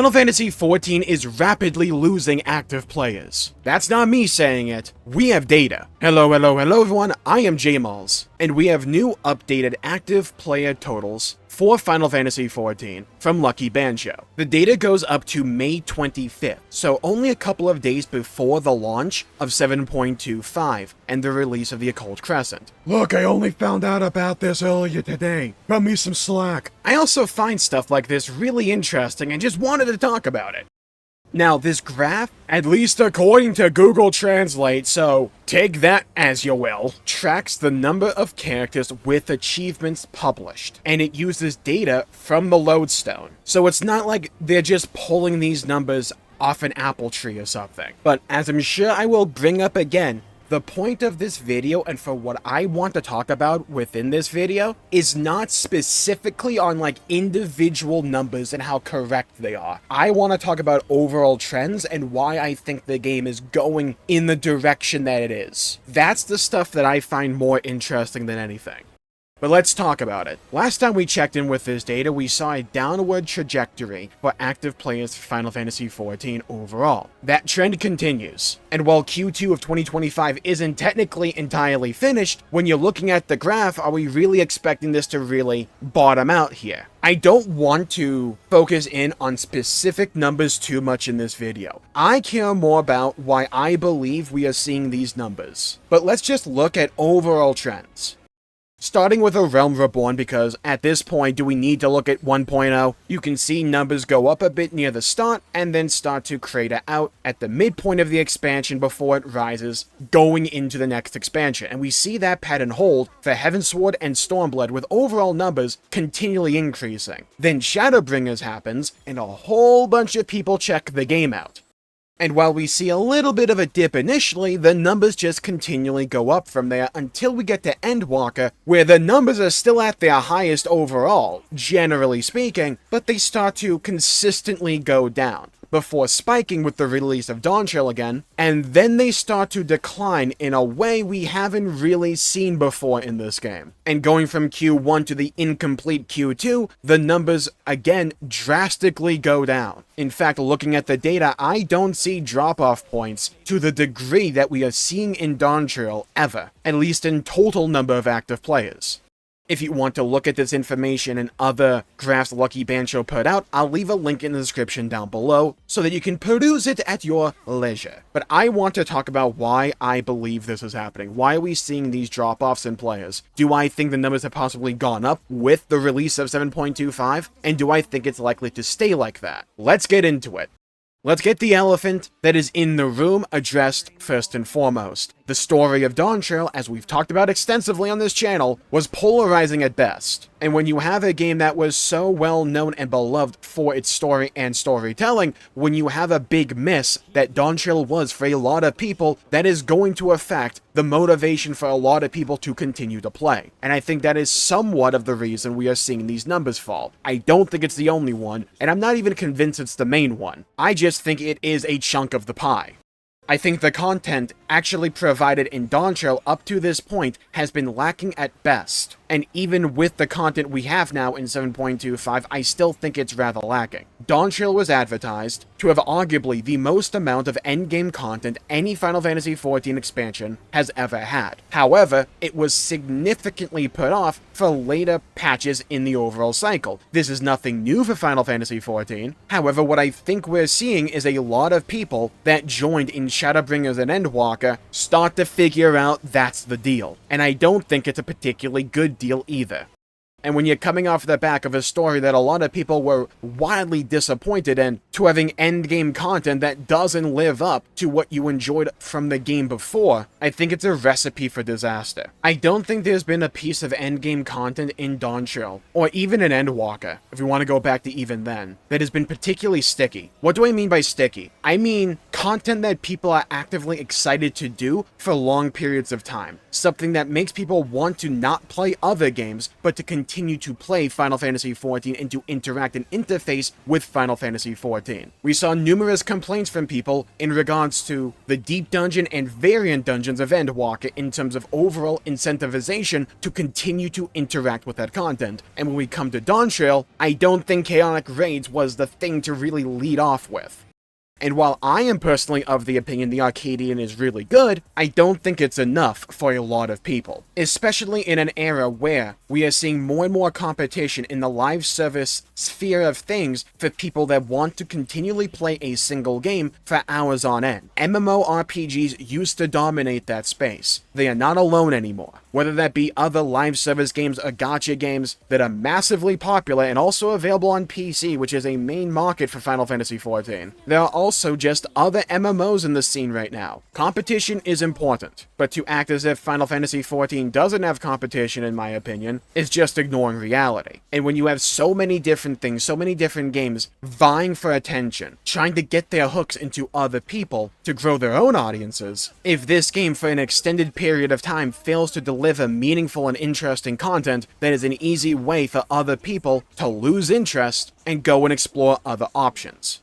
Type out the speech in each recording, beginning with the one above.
Final Fantasy XIV is rapidly losing active players. That's not me saying it, we have data. Hello everyone, I am Jmulls, and we have new updated active player totals for Final Fantasy XIV from Lucky Bancho. The data goes up to May 25th, so only a couple of days before the launch of 7.25 and the release of the Occult Crescent. Look, I only found out about this earlier today. Cut me some slack. I also find stuff like this really interesting and just wanted to talk about it. Now, this graph, at least according to Google Translate, so take that as you will, tracks the number of characters with achievements published, and it uses data from the lodestone. So it's not like they're just pulling these numbers off an apple tree or something. But as I'm sure I will bring up again, the point of this video, and for what I want to talk about within this video, is not specifically on like individual numbers and how correct they are. I want to talk about overall trends and why I think the game is going in the direction that it is. That's the stuff that I find more interesting than anything. But let's talk about it. Last time we checked in with this data, we saw a downward trajectory for active players for Final Fantasy XIV overall. That trend continues. And while Q2 of 2025 isn't technically entirely finished, when you're looking at the graph, are we really expecting this to really bottom out here? I don't want to focus in on specific numbers too much in this video. I care more about why I believe we are seeing these numbers. But let's just look at overall trends. Starting with A Realm Reborn, because at this point, do we need to look at 1.0? You can see numbers go up a bit near the start, and then start to crater out at the midpoint of the expansion before it rises, going into the next expansion. And we see that pattern hold for Heavensward and Stormblood, with overall numbers continually increasing. Then Shadowbringers happens, and a whole bunch of people check the game out. And while we see a little bit of a dip initially, the numbers just continually go up from there until we get to Endwalker, where the numbers are still at their highest overall, generally speaking, but they start to consistently go down, before spiking with the release of Dawntrail again, and then they start to decline in a way we haven't really seen before in this game. And going from Q1 to the incomplete Q2, the numbers again drastically go down. In fact, looking at the data, I don't see drop-off points to the degree that we are seeing in Dawntrail ever, at least in total number of active players. If you want to look at this information and other graphs Lucky Bancho put out, I'll leave a link in the description down below so that you can peruse it at your leisure. But I want to talk about why I believe this is happening. Why are we seeing these drop-offs in players? Do I think the numbers have possibly gone up with the release of 7.25? And do I think it's likely to stay like that? Let's get into it. Let's get the elephant that is in the room addressed first and foremost. The story of Dawntrail, as we've talked about extensively on this channel, was polarizing at best. And when you have a game that was so well known and beloved for its story and storytelling, when you have a big miss that Dawntrail was for a lot of people, that is going to affect the motivation for a lot of people to continue to play. And I think that is somewhat of the reason we are seeing these numbers fall. I don't think it's the only one, and I'm not even convinced it's the main one. I just think it is a chunk of the pie. I think the content actually provided in Dawntrail up to this point has been lacking at best. And even with the content we have now in 7.25, I still think it's rather lacking. Dawntrail was advertised to have arguably the most amount of endgame content any Final Fantasy XIV expansion has ever had. However, it was significantly put off for later patches in the overall cycle. This is nothing new for Final Fantasy XIV. However, what I think we're seeing is a lot of people that joined in Shadowbringers and Endwalker start to figure out that's the deal. And I don't think it's a particularly good deal either. And when you're coming off the back of a story that a lot of people were wildly disappointed in, to having endgame content that doesn't live up to what you enjoyed from the game before, I think it's a recipe for disaster. I don't think there's been a piece of endgame content in Dawntrail, or even in Endwalker, if we want to go back to even then, that has been particularly sticky. What do I mean by sticky? I mean content that people are actively excited to do for long periods of time. Something that makes people want to not play other games, but to continue continue to play Final Fantasy XIV and to interact and interface with Final Fantasy XIV. We saw numerous complaints from people in regards to the Deep Dungeon and variant dungeons of Endwalker in terms of overall incentivization to continue to interact with that content. And when we come to Dawntrail, I don't think Chaotic Raids was the thing to really lead off with. And while I am personally of the opinion the Arcadian is really good, I don't think it's enough for a lot of people. Especially in an era where we are seeing more and more competition in the live service sphere of things for people that want to continually play a single game for hours on end. MMORPGs used to dominate that space. They are not alone anymore. Whether that be other live service games or gacha games that are massively popular and also available on PC, which is a main market for Final Fantasy XIV. There are also just other MMOs in the scene right now. Competition is important, but to act as if Final Fantasy XIV doesn't have competition, in my opinion, is just ignoring reality. And when you have so many different things, so many different games vying for attention, trying to get their hooks into other people to grow their own audiences, if this game for an extended period of time fails to deliver meaningful and interesting content, that is an easy way for other people to lose interest and go and explore other options.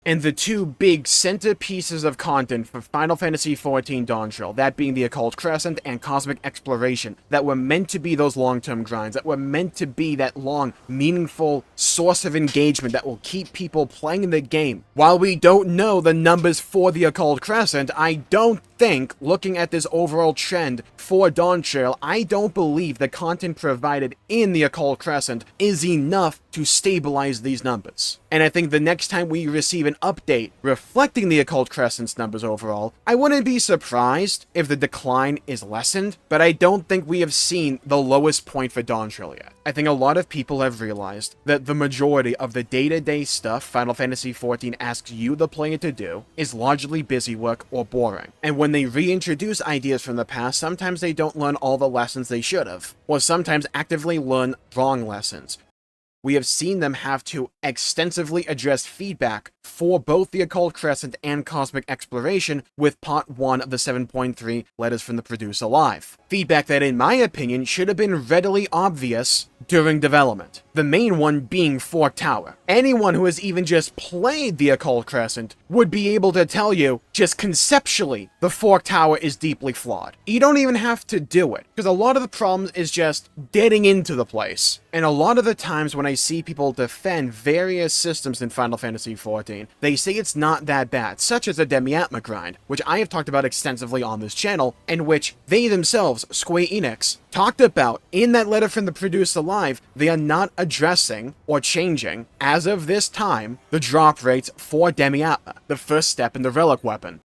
And the two big centerpieces of content for Final Fantasy XIV Dawntrail, that being the Occult Crescent and Cosmic Exploration, that were meant to be those long-term grinds, that were meant to be that long, meaningful source of engagement that will keep people playing the game. While we don't know the numbers for the Occult Crescent, I don't think, looking at this overall trend for Dawntrail, I don't believe the content provided in the Occult Crescent is enough to stabilize these numbers. And I think the next time we receive an update reflecting the Occult Crescent's numbers overall, I wouldn't be surprised if the decline is lessened, but I don't think we have seen the lowest point for Dawntrail yet. I think a lot of people have realized that the majority of the day-to-day stuff Final Fantasy XIV asks you, the player, to do is largely busy work or boring. And when they reintroduce ideas from the past, sometimes they don't learn all the lessons they should have, or sometimes actively learn wrong lessons. We have seen them have to extensively address feedback for both the Occult Crescent and Cosmic Exploration with Part 1 of the 7.3 Letters from the Producer Live. Feedback that, in my opinion, should have been readily obvious during development. The main one being Fork Tower. Anyone who has even just played the Occult Crescent would be able to tell you, just conceptually, the Fork Tower is deeply flawed. You don't even have to do it, because a lot of the problems is just getting into the place. And a lot of the times when I see people defend various systems in Final Fantasy XIV, they say it's not that bad, such as a Demiatma grind, which I have talked about extensively on this channel, and which they themselves, Square Enix, talked about in that letter from the producer live. They are not addressing or changing, as of this time, the drop rates for Demiatma, the first step in the relic weapon.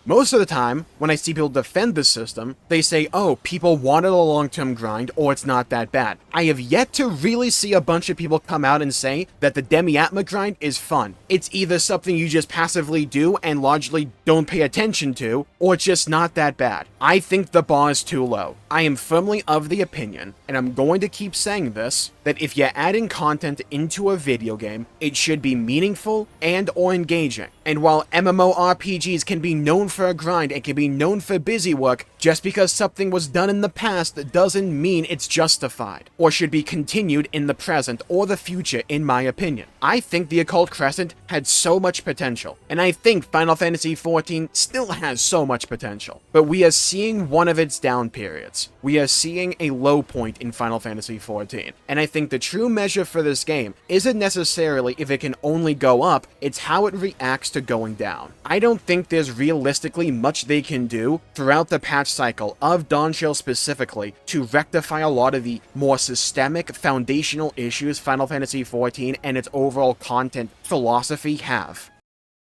Most of the time, when I see people defend this system, they say, oh, people wanted a long-term grind, or it's not that bad. I have yet to really see a bunch of people come out and say that the Demiatma grind is fun. It's either something you just passively do and largely don't pay attention to, or it's just not that bad. I think the bar is too low. I am firmly of the opinion, and I'm going to keep saying this, that if you're adding content into a video game, it should be meaningful and or engaging. And while MMORPGs can be known for a grind and can be known for busy work, just because something was done in the past doesn't mean it's justified, or should be continued in the present or the future, in my opinion. I think the Occult Crescent had so much potential, and I think Final Fantasy XIV still has so much potential, but we are seeing one of its down periods. We are seeing a low point in Final Fantasy XIV, and I think the true measure for this game isn't necessarily if it can only go up, it's how it reacts to going down. I don't think there's realistically much they can do throughout the patch cycle of Dawntrail specifically to rectify a lot of the more systemic foundational issues Final Fantasy XIV and its overall content philosophy have.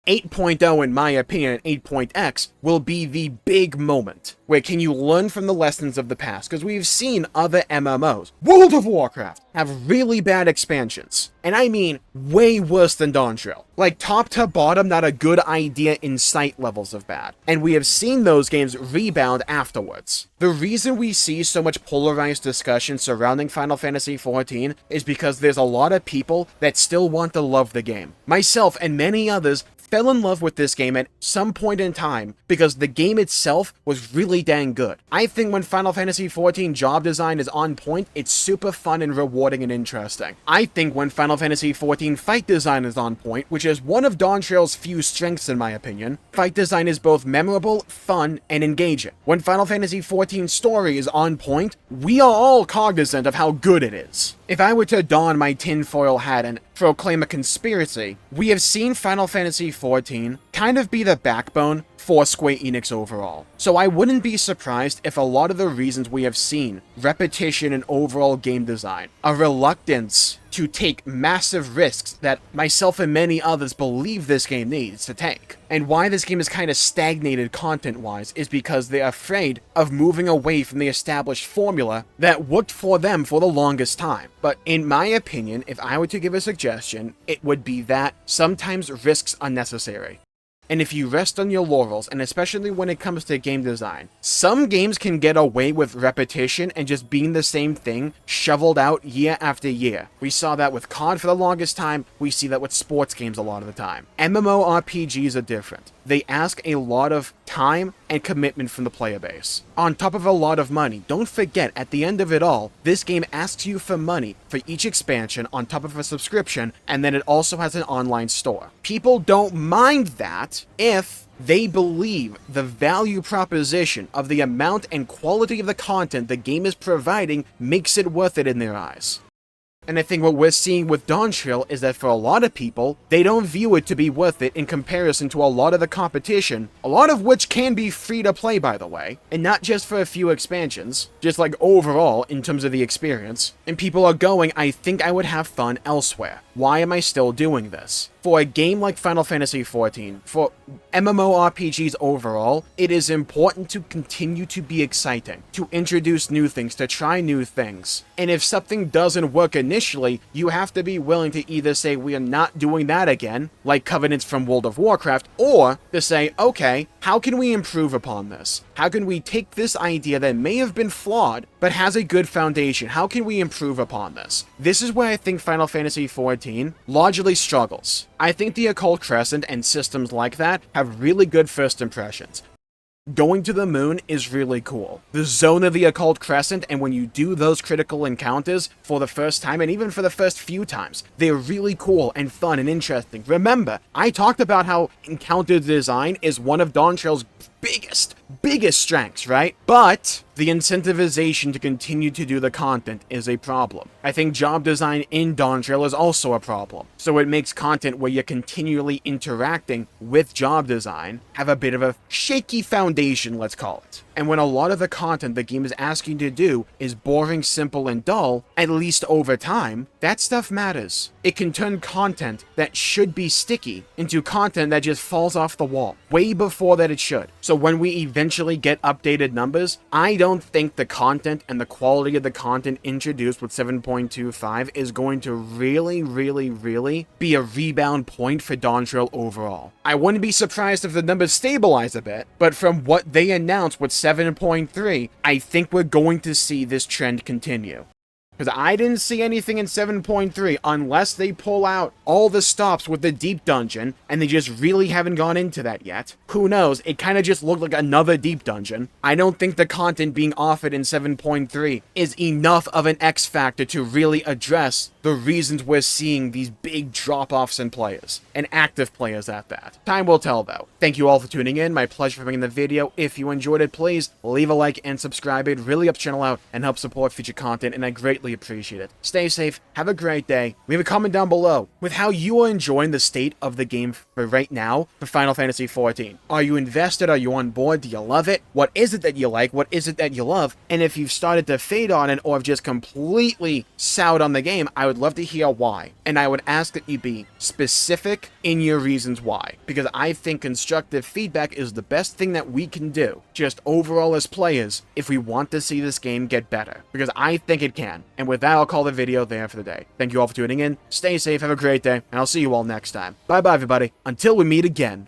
8.0, in my opinion, 8.x, will be the big moment where can you learn from the lessons of the past, because we've seen other MMOs, World of Warcraft, have really bad expansions. And I mean way worse than Dawntrail. Like top to bottom, not a good idea in sight levels of bad. And we have seen those games rebound afterwards. The reason we see so much polarized discussion surrounding Final Fantasy XIV is because there's a lot of people that still want to love the game. Myself and many others fell in love with this game at some point in time because the game itself was really dang good. I think when Final Fantasy XIV job design is on point, it's super fun and rewarding and interesting. I think when Final Fantasy XIV fight design is on point, which is one of Dawntrail's few strengths in my opinion, fight design is both memorable, fun, and engaging. When Final Fantasy XIV's story is on point, we are all cognizant of how good it is. If I were to don my tinfoil hat and proclaim a conspiracy, we have seen Final Fantasy XIV kind of be the backbone for Square Enix overall. So I wouldn't be surprised if a lot of the reasons we have seen repetition in overall game design, a reluctance to take massive risks that myself and many others believe this game needs to take, and why this game is kind of stagnated content-wise is because they're afraid of moving away from the established formula that worked for them for the longest time. But in my opinion, if I were to give a suggestion, it would be that sometimes risks are necessary. And if you rest on your laurels, and especially when it comes to game design, some games can get away with repetition and just being the same thing shoveled out year after year. We saw that with COD for the longest time, we see that with sports games a lot of the time. MMORPGs are different. They ask a lot of time and commitment from the player base, on top of a lot of money. Don't forget, at the end of it all, this game asks you for money for each expansion on top of a subscription, and then it also has an online store. People don't mind that if they believe the value proposition of the amount and quality of the content the game is providing makes it worth it in their eyes. And I think what we're seeing with Dawntrail is that for a lot of people, they don't view it to be worth it in comparison to a lot of the competition, a lot of which can be free to play, by the way, and not just for a few expansions, just like overall in terms of the experience. And people are going, I think I would have fun elsewhere. Why am I still doing this? For a game like Final Fantasy XIV, for MMORPGs overall, it is important to continue to be exciting, to introduce new things, to try new things. And if something doesn't work initially, you have to be willing to either say we are not doing that again, like Covenants from World of Warcraft, or to say, okay, how can we improve upon this? How can we take this idea that may have been flawed, but has a good foundation? How can we improve upon this? This is where I think Final Fantasy XIV largely struggles. I think the Occult Crescent and systems like that have really good first impressions. Going to the moon is really cool. The zone of the Occult Crescent, and when you do those critical encounters for the first time, and even for the first few times, they're really cool and fun and interesting. Remember, I talked about how encounter design is one of Dawntrail's biggest strengths, right? But the incentivization to continue to do the content is a problem. I think job design in Dawntrail is also a problem. So it makes content where you're continually interacting with job design have a bit of a shaky foundation, let's call it. And when a lot of the content the game is asking you to do is boring, simple, and dull, at least over time, that stuff matters. It can turn content that should be sticky into content that just falls off the wall, way before that it should. So when we eventually get updated numbers, I don't think the content and the quality of the content introduced with 7.25 is going to really be a rebound point for Dawntrail overall. I wouldn't be surprised if the numbers stabilize a bit, but from what they announced with 7.3, I think we're going to see this trend continue. Because I didn't see anything in 7.3 unless they pull out all the stops with the deep dungeon, and they just really haven't gone into that yet. Who knows, it kind of just looked like another deep dungeon. I don't think the content being offered in 7.3 is enough of an X factor to really address the reasons we're seeing these big drop-offs in players, and active players at that. Time will tell though. Thank you all for tuning in, my pleasure for making the video. If you enjoyed it, please leave a like and subscribe. It really helps the channel out and helps support future content, and I greatly appreciate it. Stay safe, have a great day. Leave a comment down below with how you are enjoying the state of the game for right now for Final Fantasy XIV. Are you invested? Are you on board? Do you love it? What is it that you like? What is it that you love? And if you've started to fade on it or have just completely soured on the game, I would love to hear why. And I would ask that you be specific in your reasons why, because I think constructive feedback is the best thing that we can do, just overall as players, if we want to see this game get better, because I think it can. And with that, I'll call the video there for the day. Thank you all for tuning in, stay safe, have a great day, and I'll see you all next time. Bye bye everybody, until we meet again.